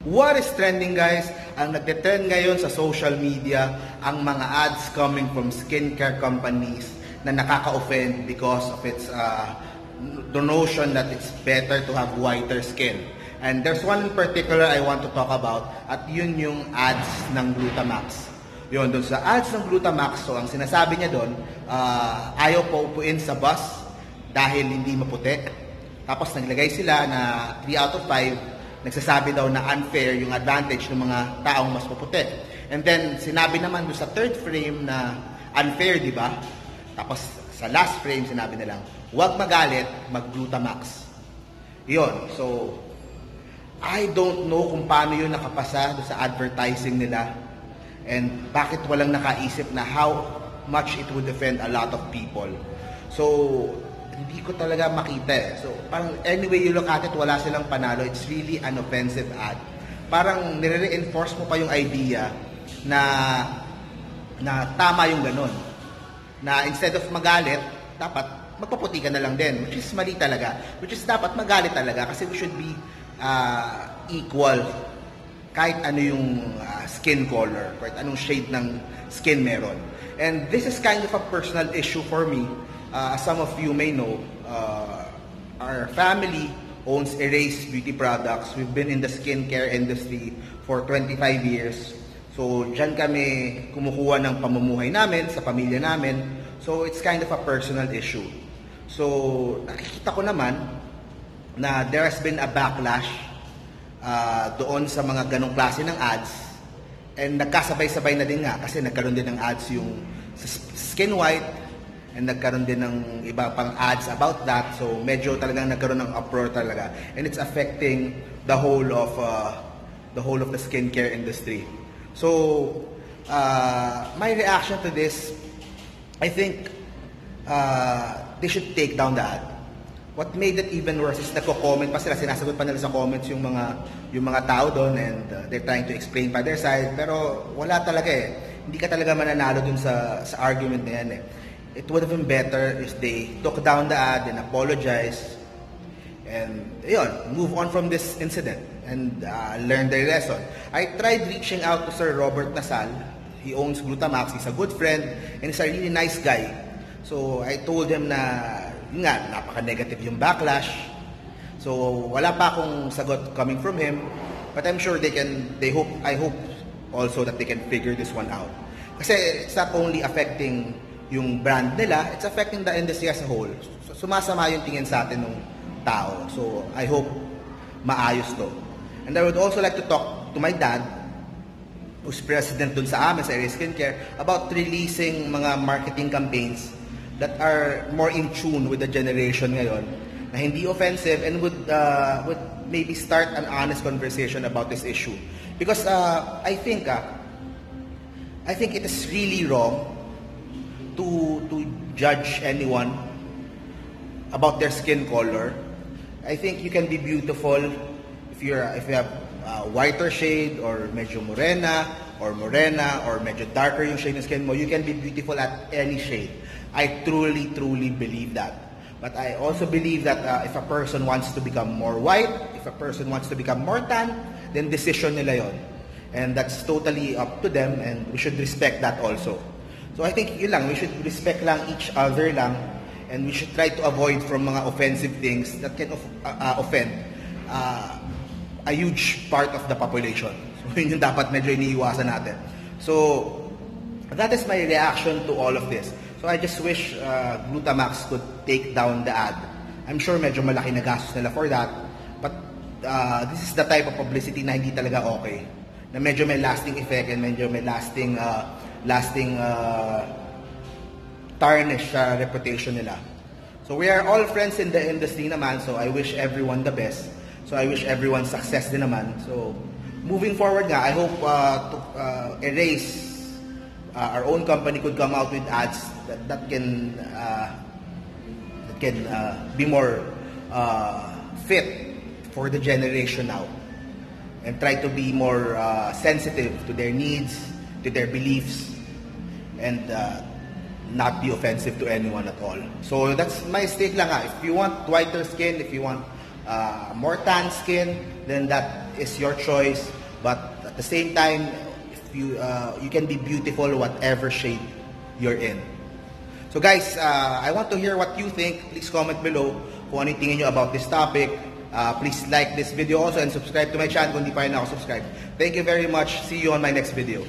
What is trending, guys? Ang nagte-trend ngayon sa social media, ang mga ads coming from skincare companies na nakaka-offend because of its the notion that it's better to have whiter skin. And there's one in particular I want to talk about, at yun yung ads ng Glutamax. Yun, dun sa ads ng Glutamax, so ang sinasabi niya doon, ayaw po upuin sa bus dahil hindi maputi. Tapos naglagay sila na 3 out of 5, nagsasabi daw na unfair yung advantage ng mga taong mas maputi. And then, sinabi naman doon sa third frame na unfair, di ba? Tapos, sa last frame, sinabi na lang, huwag magalit, mag-Glutamax. Yun. So, I don't know kung paano yun nakapasa doon sa advertising nila and bakit walang nakaisip na how much it would offend a lot of people. So, hindi ko talaga makita eh. So, parang anyway you look at it, wala silang panalo. It's really an offensive ad. Parang nire-reinforce mo pa yung idea na tama yung ganun. Na instead of magalit, dapat magpaputi ka na lang din. Which is mali talaga. Which is dapat magalit talaga kasi we should be equal kahit ano yung skin color, kahit anong shade ng skin meron. And this is kind of a personal issue for me. As some of you may know, our family owns Erase Beauty Products. We've been in the skincare industry for 25 years. So, dyan kami kumukuha ng pamumuhay namin, sa pamilya namin. So, it's kind of a personal issue. So, nakikita ko naman na there has been a backlash doon sa mga ganong klase ng ads. And nagkasabay-sabay na din nga kasi nagkaroon din ng ads yung Skin White, and nagkaroon din ng iba pang ads about that. So medyo talagang nagkaroon ng uproar talaga, and it's affecting the whole of the skincare industry. So my reaction to this, I think they should take down the ad. What made it even worse is nagko-comment pa sila, sinasagot pa nila sa comments yung mga tao doon, and they're trying to explain pa their side, pero wala talaga eh. Hindi ka talaga mananalo dun sa argument na yan eh. It would have been better if they took down the ad and apologized and yun, move on from this incident and learn their lesson. I tried reaching out to Sir Robert Nasal. He owns Glutamax. He's a good friend and he's a really nice guy. So I told him na yun nga, napaka-negative yung backlash. So wala pa akong sagot coming from him, but I'm sure I hope also that they can figure this one out. Kasi it's not only affecting yung brand nila, it's affecting the industry as a whole. So, sumasama yung tingin sa atin ng tao. So, I hope maayos to. And I would also like to talk to my dad, who's president dun sa amin, sa Erase Skincare, about releasing mga marketing campaigns that are more in tune with the generation ngayon, na hindi offensive and would maybe start an honest conversation about this issue. Because I think it is really wrong to judge anyone about their skin color. I think you can be beautiful if you have whiter shade or medyo morena or medyo darker yung shade ng skin mo. You can be beautiful at any shade. I truly believe that. But I also believe that if a person wants to become more white, if a person wants to become more tan, then decision nila yon. And that's totally up to them, and we should respect that also. So I think yun lang, we should respect lang each other lang, and we should try to avoid from mga offensive things that can offend a huge part of the population. So yun yung dapat medyo iniiwasan natin. So that is my reaction to all of this. So I just wish Glutamax could take down the ad. I'm sure medyo malaki na gastos nila for that, but this is the type of publicity na hindi talaga okay. Na medyo may lasting effect and medyo may lasting tarnish sa reputation nila. So we are all friends in the industry naman, so I wish everyone the best. So I wish everyone success din naman. So moving forward nga, I hope to Erase, our own company, could come out with ads that can be more fit for the generation now, and try to be more sensitive to their needs, to their beliefs, and not be offensive to anyone at all. So that's my stake lang. If you want whiter skin, if you want more tan skin, then that is your choice. But at the same time, if you can be beautiful whatever shade you're in. So guys, I want to hear what you think. Please comment below kung ano yung tingin nyo about this topic. Please like this video also and subscribe to my channel kung di pa rin ako subscribe. Thank you very much. See you on my next video.